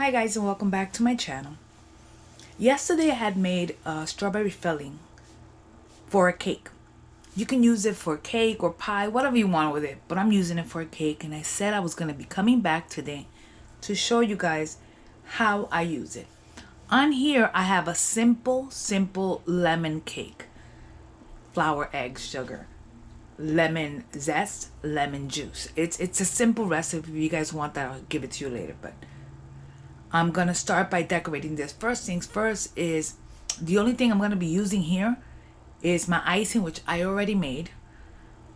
Hi guys, and welcome back to my channel. Yesterday I had made a strawberry filling for a cake. You can use it for cake or pie, whatever you want with it, but I'm using it for a cake, and I said I was going to be coming back today to show you guys how I use it. On here I have a simple lemon cake. Flour, eggs, sugar, lemon zest, lemon juice. It's a simple recipe. If you guys want that, I'll give it to you later, but I'm gonna start by decorating this. First things first is the only thing I'm gonna be using here is my icing, which I already made.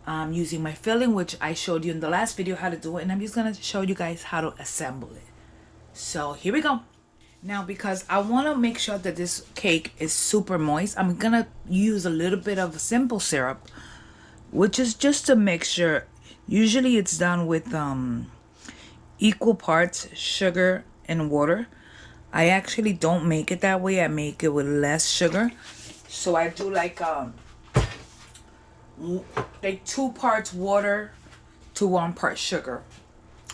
I'm using my filling, which I showed you in the last video how to do it, and I'm just gonna show you guys how to assemble it. So here we go. Now, because I want to make sure that this cake is super moist, I'm gonna use a little bit of simple syrup, which is just a mixture. Usually it's done with equal parts sugar and water. I actually don't make it that way. I make it with less sugar. So I do like 2 parts water to 1 part sugar,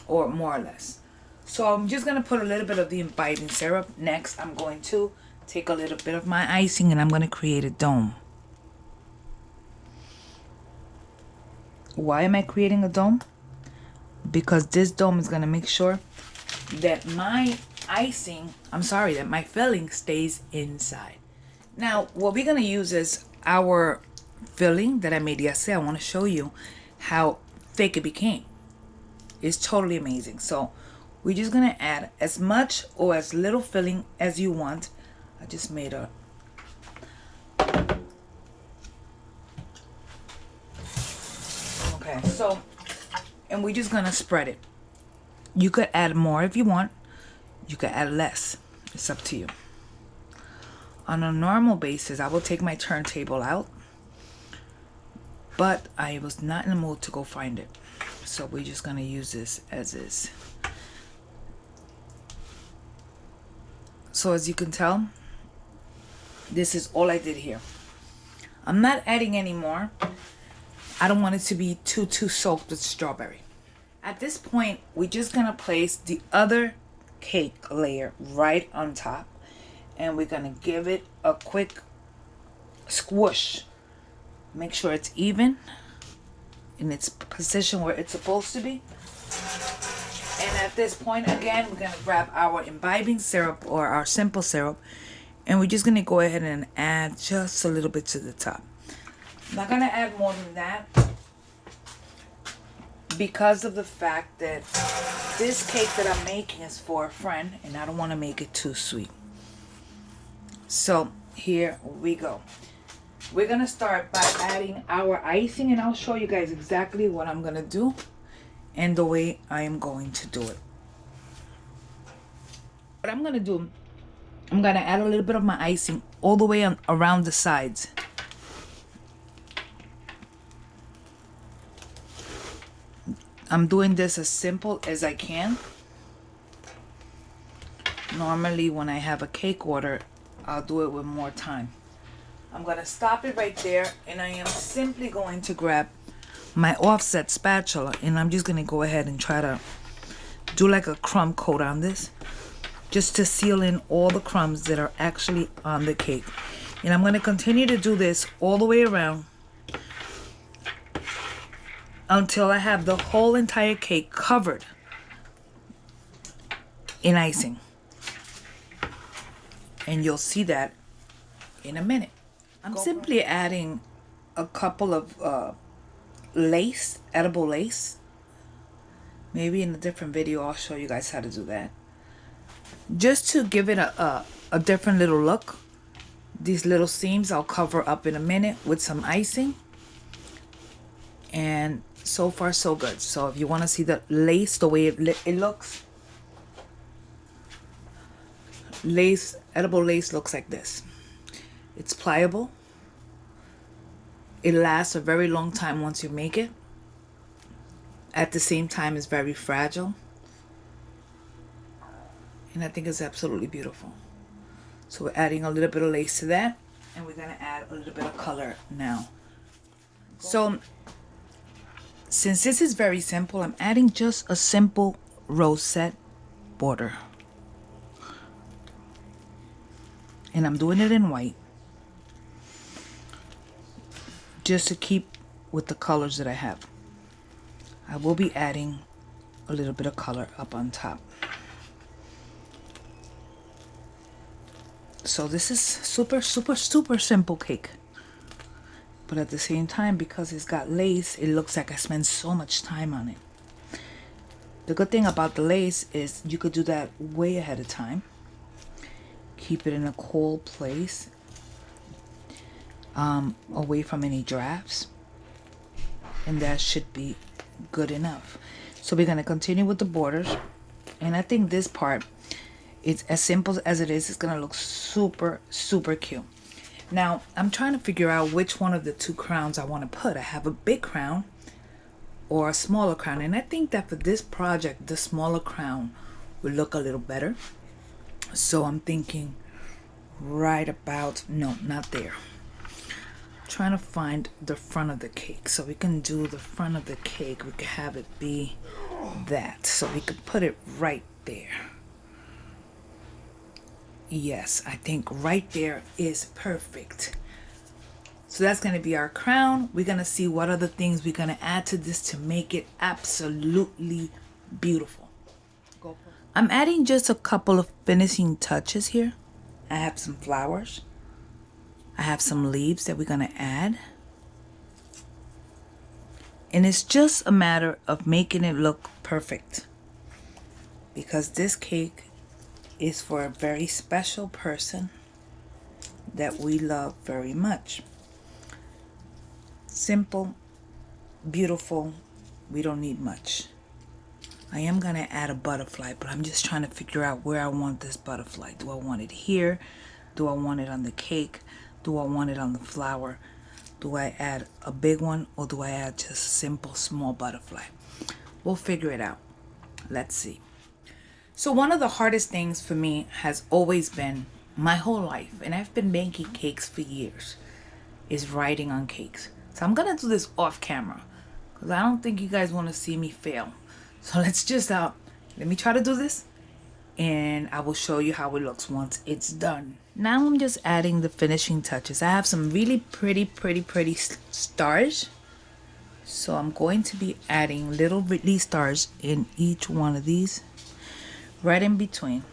or more or less. So I'm just gonna put a little bit of the imbibing syrup. Next, I'm going to take a little bit of my icing and I'm gonna create a dome. Why am I creating a dome? Because this dome is gonna make sure that my that my filling stays inside. Now, what we're gonna use is our filling that I made yesterday. I want to show you how thick it became. It's totally amazing. So we're just gonna add as much or as little filling as you want. I just made a and we're just gonna spread it. You could add more if you want. You could add less. It's up to you. On a normal basis, I will take my turntable out, but I was not in the mood to go find it. So we're just gonna use this as is. So as you can tell, this is all I did here. I'm not adding any more. I don't want it to be too soaked with strawberry. At this point, we're just gonna place the other cake layer right on top, and we're gonna give it a quick squish. Make sure it's even in its position where it's supposed to be. And at this point, again, we're gonna grab our imbibing syrup or our simple syrup, and we're just gonna go ahead and add just a little bit to the top. I'm not gonna add more than that, because of the fact that this cake that I'm making is for a friend and I don't want to make it too sweet. So here we go. We're gonna start by adding our icing, and I'll show you guys exactly what I'm gonna do and the way I am going to do it. What I'm gonna do, I'm gonna add a little bit of my icing all the way around the sides. I'm doing this as simple as I can. Normally when I have a cake order, I'll do it with more time. I'm gonna stop it right there, and I am simply going to grab my offset spatula, and I'm just gonna go ahead and try to do like a crumb coat on this, just to seal in all the crumbs that are actually on the cake. And I'm gonna continue to do this all the way around until I have the whole entire cake covered in icing. And you'll see that in a minute. I'm simply adding a couple of edible lace. Maybe in a different video I'll show you guys how to do that, just to give it a different little look. These little seams I'll cover up in a minute with some icing, and so far so good. So if you want to see the lace, the way it looks, edible lace looks like this. It's pliable. It lasts a very long time once you make it. At the same time, it's very fragile, and I think it's absolutely beautiful. So we're adding a little bit of lace to that, and we're gonna add a little bit of color now. So since this is very simple, I'm adding just a simple rosette border. And I'm doing it in white just to keep with the colors that I have. I will be adding a little bit of color up on top. So this is super simple cake. But at the same time, because it's got lace, it looks like I spent so much time on it. The good thing about the lace is you could do that way ahead of time. Keep it in a cool place, away from any drafts. And that should be good enough. So we're going to continue with the borders. And I think this part, it's as simple as it is, it's going to look super cute. Now, I'm trying to figure out which one of the two crowns I want to put. I have a big crown or a smaller crown. And I think that for this project, the smaller crown will look a little better. So I'm thinking right about, no, not there. I'm trying to find the front of the cake. So we can do the front of the cake. We can have it be that. So we could put it right there. Yes, I think right there is perfect. So that's going to be our crown. We're going to see what other things we're going to add to this to make it absolutely beautiful. I'm adding just a couple of finishing touches here. I have some flowers. I have some leaves that we're going to add. And it's just a matter of making it look perfect. Because this cake is for a very special person that we love very much. Simple, beautiful, we don't need much. I am going to add a butterfly, but I'm just trying to figure out where I want this butterfly. Do I want it here? Do I want it on the cake? Do I want it on the flower? Do I add a big one, or do I add just a simple small butterfly? We'll figure it out. Let's see. So one of the hardest things for me has always been my whole life, and I've been making cakes for years, is writing on cakes. So I'm going to do this off camera because I don't think you guys want to see me fail. So let's just, let me try to do this and I will show you how it looks once it's done. Now I'm just adding the finishing touches. I have some really pretty stars. So I'm going to be adding little bitty stars in each one of these. Right in between.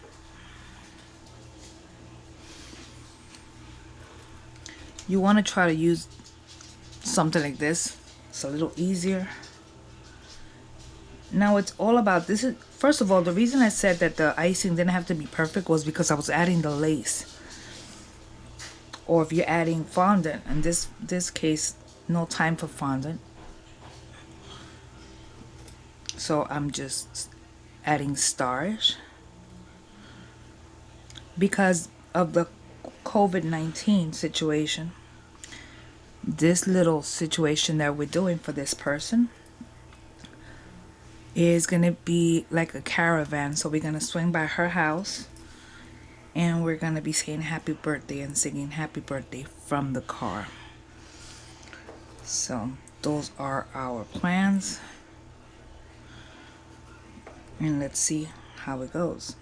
You want to try to use something like this. It's a little easier. Now it's all about this. Is first of all, the reason I said that the icing didn't have to be perfect was because I was adding the lace. Or if you're adding fondant, in this case, no time for fondant. So I'm just adding stars because of the COVID-19 situation. This little situation that we're doing for this person is going to be like a caravan. So we're going to swing by her house and we're going to be saying happy birthday and singing happy birthday from the car. So those are our plans. And let's see how it goes.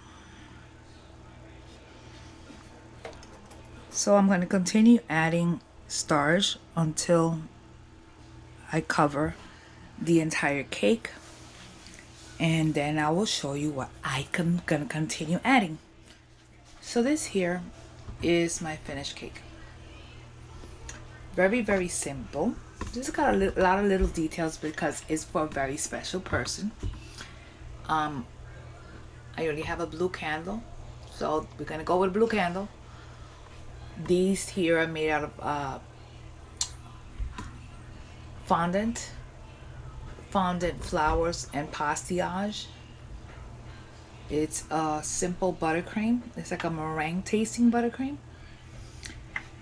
So I'm going to continue adding stars until I cover the entire cake. And then I will show you what I'm going to continue adding. So this here is my finished cake. Very simple. Just got a lot of little details because it's for a very special person. I already have a blue candle, so we're gonna go with a blue candle. These here are made out of fondant flowers and pastillage. It's a simple buttercream. It's like a meringue tasting buttercream.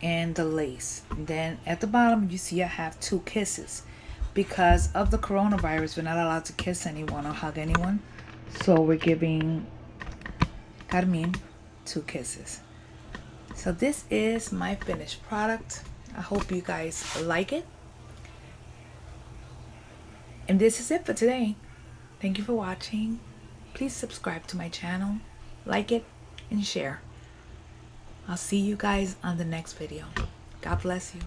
And the lace. And then at the bottom you see I have 2 kisses. Because of the coronavirus, we're not allowed to kiss anyone or hug anyone. So we're giving Carmen 2 kisses. So this is my finished product. I hope you guys like it. And this is it for today. Thank you for watching. Please subscribe to my channel, like it, and share. I'll see you guys on the next video. God bless you.